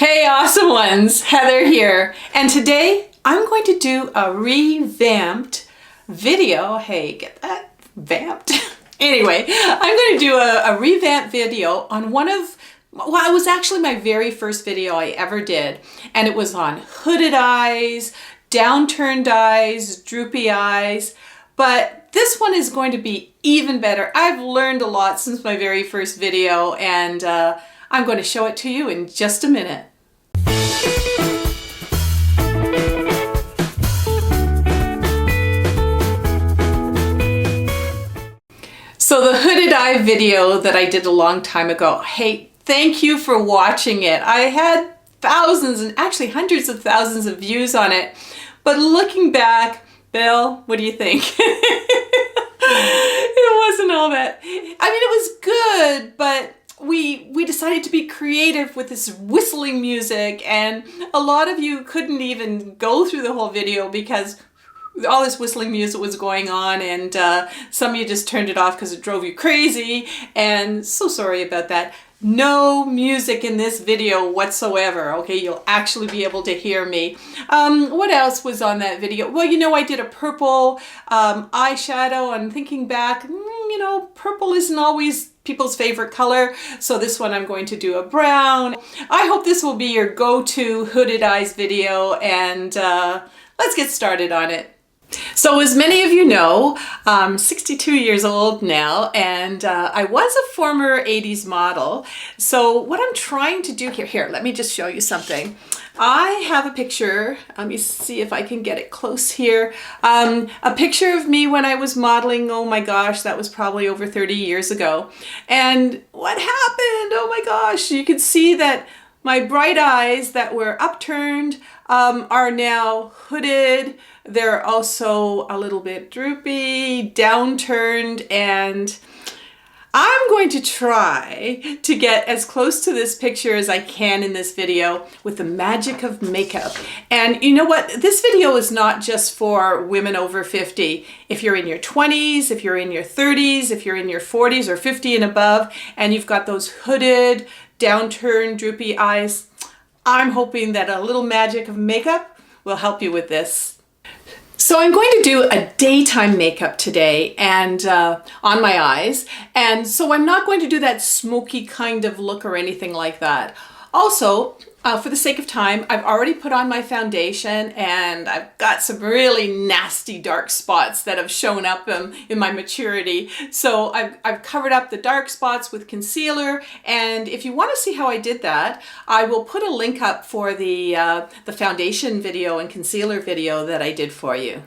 Hey awesome ones, Heather here, and today I'm going to do a revamped video. Hey, get that? Vamped? Anyway, I'm going to do a revamped video on one of, well, it was actually my very first video I ever did, and it was on hooded eyes, downturned eyes, droopy eyes, but this one is going to be even better. I've learned a lot since my very first video, and I'm going to show it to you in just a minute. So the hooded eye video that I did a long time ago, hey, thank you for watching it. I had thousands and actually hundreds of thousands of views on it, but looking back, Bill, what do you think? It wasn't all that, I mean, it was good, but we decided to be creative with this whistling music, and a lot of you couldn't even go through the whole video because all this whistling music was going on, and some of you just turned it off because it drove you crazy, and so sorry about that. No music in this video whatsoever, okay? You'll actually be able to hear me. What else was on that video? Well, you know, I did a purple eyeshadow, and thinking back, you know, purple isn't always people's favorite color, so this one I'm going to do a brown. I hope this will be your go-to hooded eyes video, and let's get started on it. So as many of you know, I'm 62 years old now, and I was a former 80s model. So what I'm trying to do here, let me just show you something. I have a picture, let me see if I can get it close here. A picture of me when I was modeling, oh my gosh, that was probably over 30 years ago. And what happened? Oh my gosh, you can see that my bright eyes that were upturned are now hooded. They're also a little bit droopy, downturned, and I'm going to try to get as close to this picture as I can in this video with the magic of makeup. And you know what? This video is not just for women over 50. If you're in your 20s, if you're in your 30s, if you're in your 40s or 50 and above, and you've got those hooded, downturned, droopy eyes, I'm hoping that a little magic of makeup will help you with this. So I'm going to do a daytime makeup today and on my eyes, and so I'm not going to do that smoky kind of look or anything like that. Also, for the sake of time, I've already put on my foundation, and I've got some really nasty dark spots that have shown up in my maturity. So I've covered up the dark spots with concealer, and if you want to see how I did that, I will put a link up for the foundation video and concealer video that I did for you.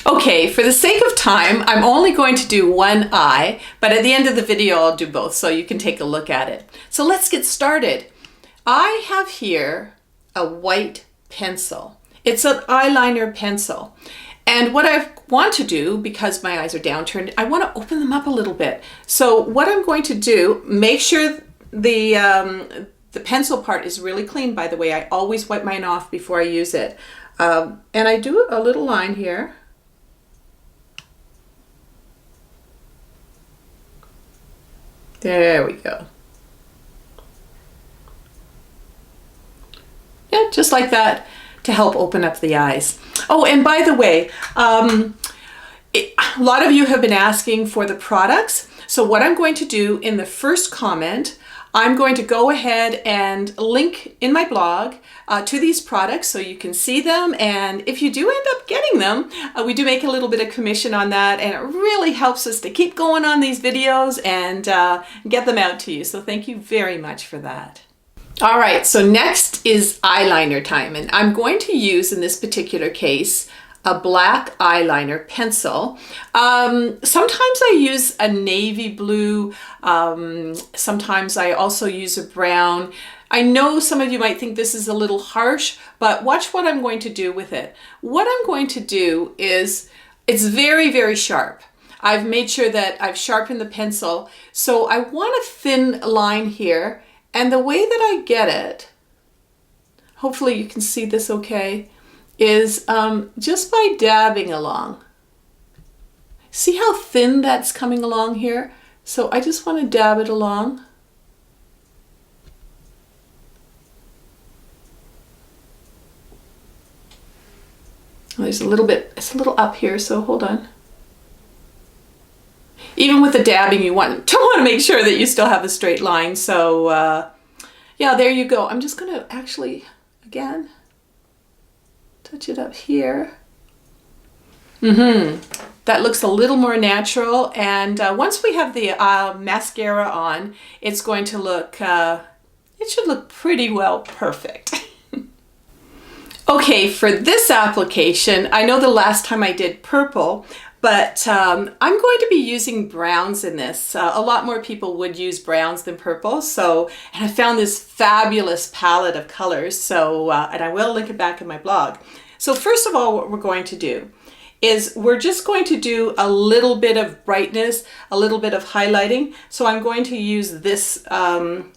Okay, for the sake of time, I'm only going to do one eye, but at the end of the video, I'll do both so you can take a look at it. So let's get started. I have here a white pencil. It's an eyeliner pencil. And what I want to do, because my eyes are downturned, I want to open them up a little bit. So what I'm going to do, make sure the pencil part is really clean, by the way. I always wipe mine off before I use it. And I do a little line here. There we go. Yeah, just like that, to help open up the eyes. Oh, and by the way, a lot of you have been asking for the products. So what I'm going to do in the first comment, I'm going to go ahead and link in my blog to these products so you can see them. And if you do end up getting them, we do make a little bit of commission on that, and it really helps us to keep going on these videos and get them out to you. So thank you very much for that. All right, so next is eyeliner time, and I'm going to use, in this particular case, a black eyeliner pencil. Sometimes I use a navy blue, sometimes I also use a brown. I know some of you might think this is a little harsh, but watch what I'm going to do with it. What I'm going to do is, it's very, very sharp. I've made sure that I've sharpened the pencil, so I want a thin line here. And the way that I get it, hopefully you can see this okay, is just by dabbing along. See how thin that's coming along here? So I just want to dab it along. there's a little bit, it's a little up here, so hold on. Even with the dabbing, you want to make sure that you still have a straight line. So yeah, there you go. I'm just gonna actually, again, touch it up here. That looks a little more natural. And once we have the mascara on, it's going to look, it should look pretty well perfect. Okay, for this application, I know the last time I did purple, but I'm going to be using browns in this. A lot more people would use browns than purple. So, and I found this fabulous palette of colors. So, and I will link it back in my blog. So first of all, what we're going to do is we're just going to do a little bit of brightness, a little bit of highlighting. So I'm going to use this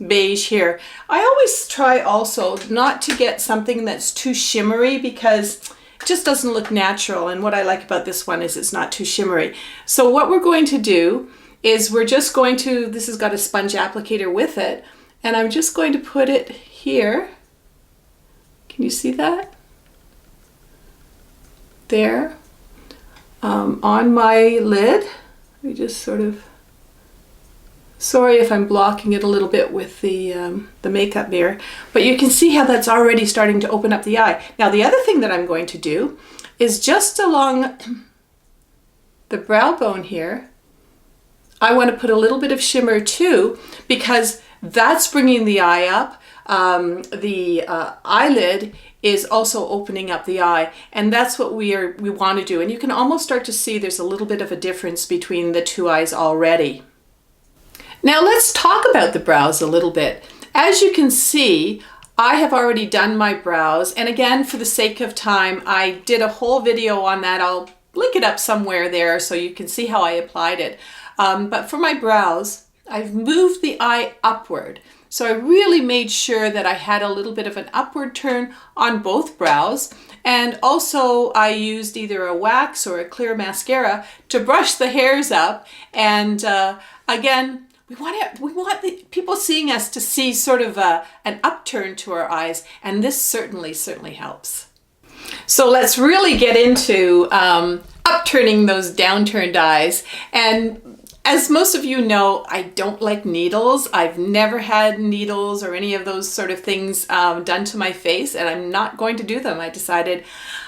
beige here. I always try also not to get something that's too shimmery because it just doesn't look natural. And what I like about this one is it's not too shimmery. So what we're going to do is we're just going to, this has got a sponge applicator with it, and I'm just going to put it here. Can you see that? There. On my lid. Let me just sort of, sorry if I'm blocking it a little bit with the makeup mirror, but you can see how that's already starting to open up the eye. Now the other thing that I'm going to do is just along the brow bone here, I want to put a little bit of shimmer too, because that's bringing the eye up. The eyelid is also opening up the eye, and that's what we want to do. And you can almost start to see there's a little bit of a difference between the two eyes already. Now let's talk about the brows a little bit. As you can see, I have already done my brows, and again, for the sake of time, I did a whole video on that. I'll link it up somewhere there so you can see how I applied it. But for my brows, I've moved the eye upward. So I really made sure that I had a little bit of an upward turn on both brows. And also I used either a wax or a clear mascara to brush the hairs up. And again, we want the people seeing us to see sort of an upturn to our eyes. And this certainly helps. So let's really get into upturning those downturned eyes. And as most of you know, I don't like needles. I've never had needles or any of those sort of things done to my face, and I'm not going to do them. I decided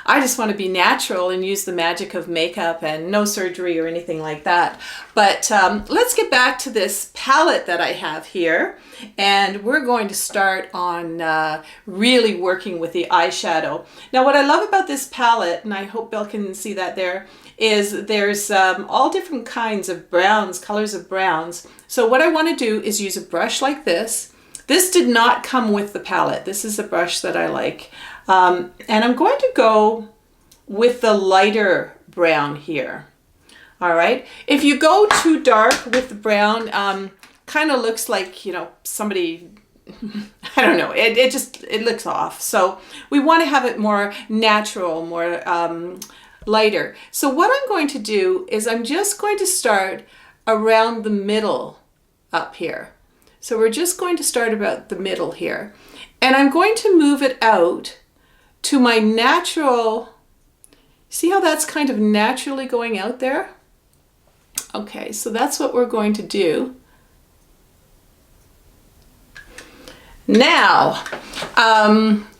I just want to be natural and use the magic of makeup and no surgery or anything like that. But let's get back to this palette that I have here, and we're going to start on really working with the eyeshadow. Now what I love about this palette, and I hope Bill can see that there, is there's all different kinds of browns, colors of browns. So what I want to do is use a brush like this. This did not come with the palette. This is a brush that I like. And I'm going to go with the lighter brown here. All right. If you go too dark with the brown, kind of looks like, you know, somebody, I don't know, it looks off. So we want to have it more natural, more lighter. So what I'm going to do is I'm just going to start around the middle up here. So we're just going to start about the middle here. And I'm going to move it out to my natural, see how that's kind of naturally going out there? Okay, so that's what we're going to do. Now,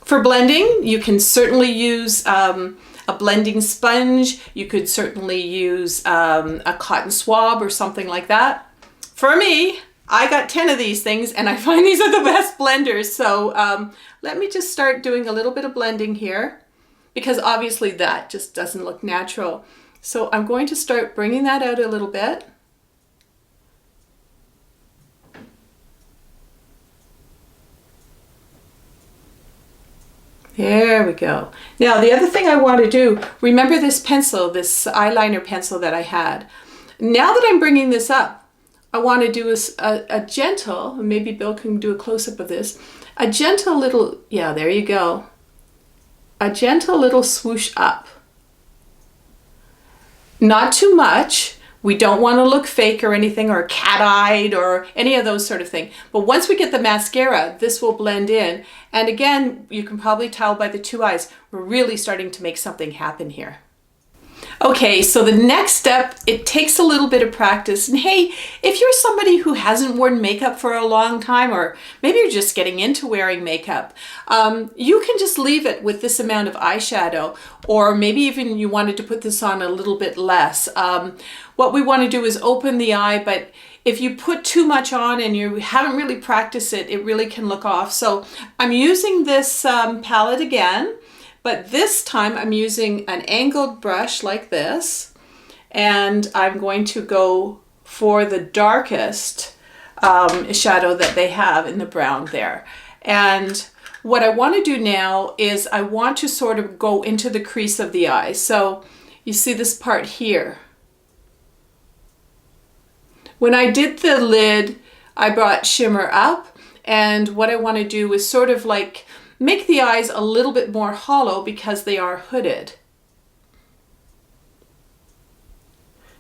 for blending, you can certainly use a blending sponge. You could certainly use a cotton swab or something like that. For me, I got 10 of these things and I find these are the best blenders. So let me just start doing a little bit of blending here, because obviously that just doesn't look natural. So I'm going to start bringing that out a little bit. There we go. Now the other thing I want to do, remember this pencil, this eyeliner pencil that I had. Now that I'm bringing this up, I want to do a gentle, maybe Bill can do a close-up of this, a gentle little, yeah, there you go. A gentle little swoosh up. Not too much. We don't want to look fake or anything, or cat-eyed or any of those sort of thing. But once we get the mascara, this will blend in. And again, you can probably tell by the two eyes, we're really starting to make something happen here. Okay, so the next step, it takes a little bit of practice. And hey, if you're somebody who hasn't worn makeup for a long time, or maybe you're just getting into wearing makeup, you can just leave it with this amount of eyeshadow, or maybe even you wanted to put this on a little bit less. What we want to do is open the eye, but if you put too much on and you haven't really practiced it, it really can look off. So I'm using this palette again. But this time I'm using an angled brush like this, and I'm going to go for the darkest shadow that they have in the brown there. And what I want to do now is I want to sort of go into the crease of the eye. So you see this part here. When I did the lid, I brought shimmer up, and what I want to do is sort of like make the eyes a little bit more hollow because they are hooded.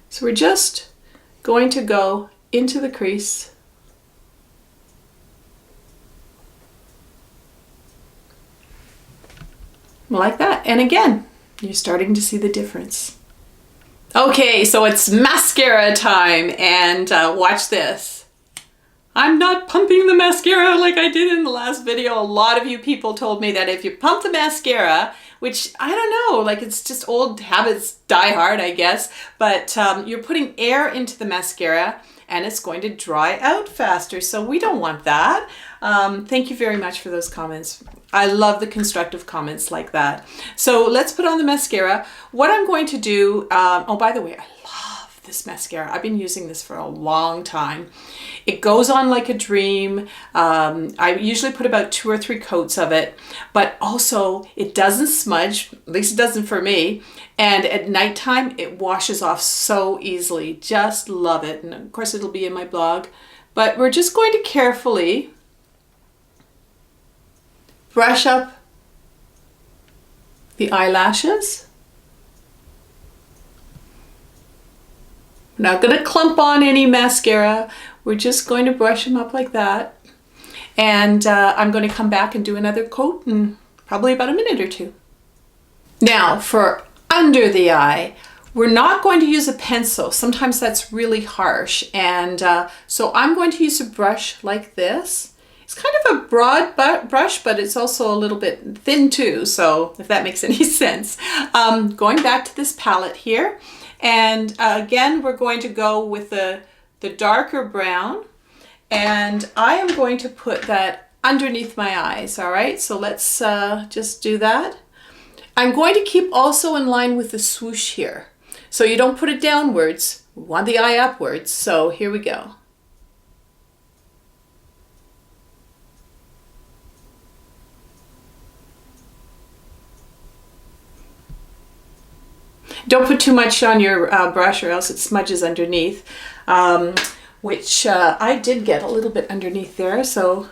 So we're just going to go into the crease. Like that. And again, you're starting to see the difference. Okay, so it's mascara time, and watch this. I'm not pumping the mascara like I did in the last video. A lot of you people told me that if you pump the mascara, which I don't know, like it's just old habits die hard, I guess, but you're putting air into the mascara and it's going to dry out faster. So we don't want that. Thank you very much for those comments. I love the constructive comments like that. So let's put on the mascara. What I'm going to do, oh, by the way, I love this mascara. I've been using this for a long time. It goes on like a dream. I usually put about 2 or 3 coats of it, but also it doesn't smudge, at least it doesn't for me. And at nighttime, it washes off so easily. Just love it. And of course, it'll be in my blog. But we're just going to carefully brush up the eyelashes. We're not going to clump on any mascara. We're just going to brush them up like that. And I'm going to come back and do another coat in probably about a minute or two. Now for under the eye, we're not going to use a pencil. Sometimes that's really harsh. And so I'm going to use a brush like this. It's kind of a broad brush, but it's also a little bit thin too. So if that makes any sense. Going back to this palette here. And again, we're going to go with the darker brown, and I am going to put that underneath my eyes. All right, so let's just do that. I'm going to keep also in line with the swoosh here. So you don't put it downwards, we want the eye upwards. So here we go. Don't put too much on your brush or else it smudges underneath, which I did get a little bit underneath there. So,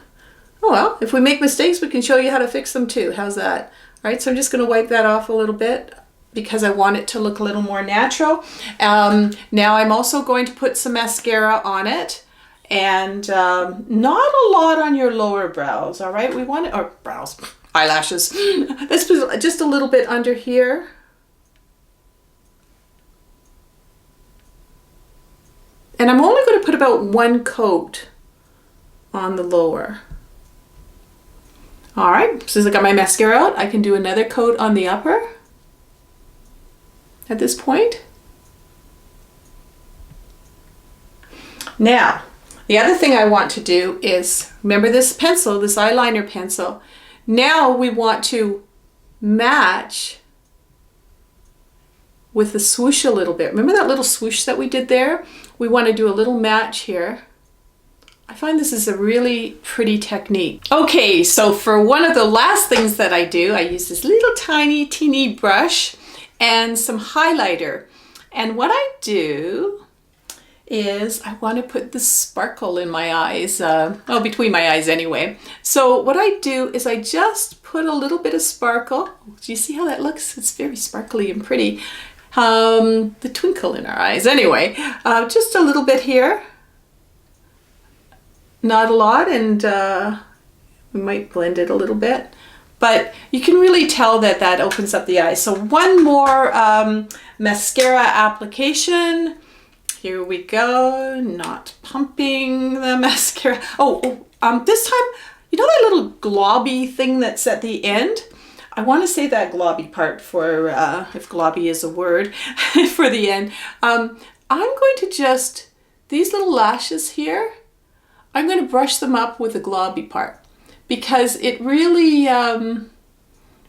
oh well, if we make mistakes, we can show you how to fix them too. How's that? All right, so I'm just going to wipe that off a little bit because I want it to look a little more natural. Now I'm also going to put some mascara on it, and not a lot on your lower brows. All right, we want it, or brows, eyelashes. Let's put just a little bit under here. And I'm only going to put about 1 coat on the lower. All right, since I got my mascara out, I can do another coat on the upper at this point. Now, the other thing I want to do is, remember this pencil, this eyeliner pencil. Now we want to match with the swoosh a little bit. Remember that little swoosh that we did there? We want to do a little match here. I find this is a really pretty technique. Okay, so for one of the last things that I do, I use this little tiny, teeny brush and some highlighter. And what I do is I want to put the sparkle in my eyes, well, between my eyes anyway. So what I do is I just put a little bit of sparkle. Do you see how that looks? It's very sparkly and pretty. the twinkle in our eyes. Anyway, just a little bit here. Not a lot, and we might blend it a little bit. But you can really tell that that opens up the eyes. So one more mascara application. Here we go. Not pumping the mascara. This time, you know that little globby thing that's at the end? I want to say that globby part for, if globby is a word, for the end. I'm going to just, these little lashes here, I'm going to brush them up with the globby part, because it really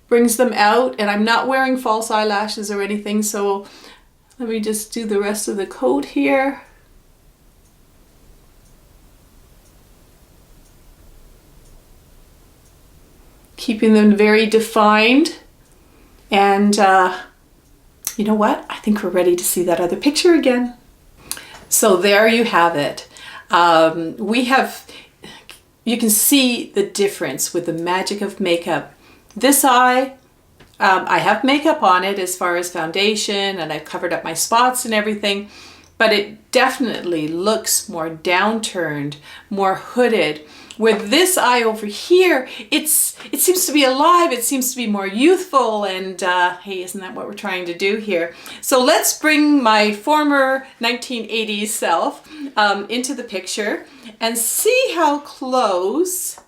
brings them out, and I'm not wearing false eyelashes or anything, so let me just do the rest of the coat here. Keeping them very defined, and you know what? I think we're ready to see that other picture again. So there you have it. You can see the difference with the magic of makeup. This eye, I have makeup on it as far as foundation, and I've covered up my spots and everything, but it definitely looks more downturned, more hooded. With this eye over here, it seems to be alive, it seems to be more youthful, and hey, isn't that what we're trying to do here? So let's bring my former 1980s self into the picture and see how close.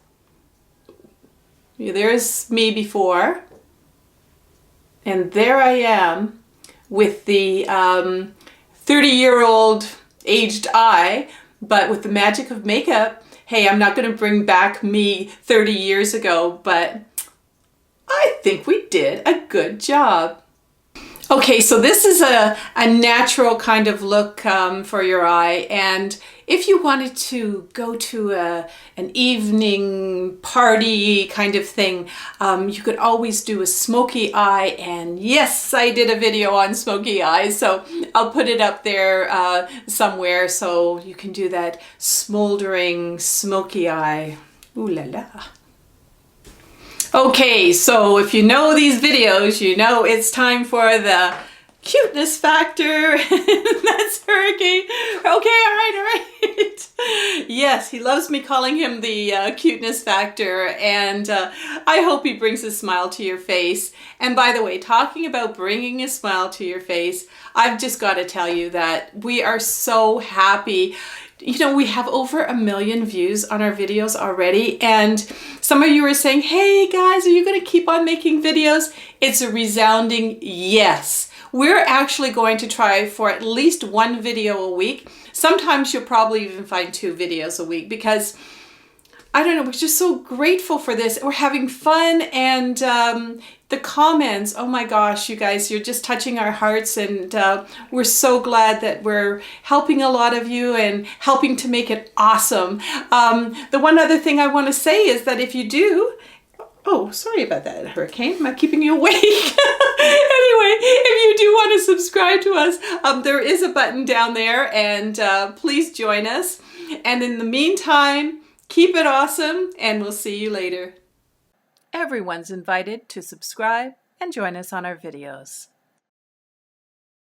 There's me before, and there I am with the 30-year-old aged eye, but with the magic of makeup. Hey, I'm not going to bring back me 30 years ago, but I think we did a good job. Okay, so this is a natural kind of look for your eye, and if you wanted to go to an evening party kind of thing, you could always do a smoky eye, and yes, I did a video on smoky eyes, so I'll put it up there somewhere so you can do that smoldering smoky eye. Ooh la la. Okay, so if you know these videos, you know it's time for the cuteness factor. That's Hurricane. Okay, all right. Yes, he loves me calling him the cuteness factor, and I hope he brings a smile to your face. And by the way, talking about bringing a smile to your face, I've just got to tell you that we are so happy. You know, we have over 1 million views on our videos already, and some of you are saying, hey guys, are you going to keep on making videos? It's a resounding yes. We're actually going to try for at least 1 video a week. Sometimes you'll probably even find 2 videos a week, because I don't know, we're just so grateful for this. We're having fun, and the comments, oh my gosh, you guys, you're just touching our hearts, and we're so glad that we're helping a lot of you and helping to make it awesome. The one other thing I want to say is that if you do, oh, sorry about that, Hurricane, am I keeping you awake? Anyway, if you do want to subscribe to us, there is a button down there, and please join us. And in the meantime, keep it awesome, and we'll see you later. Everyone's invited to subscribe and join us on our videos.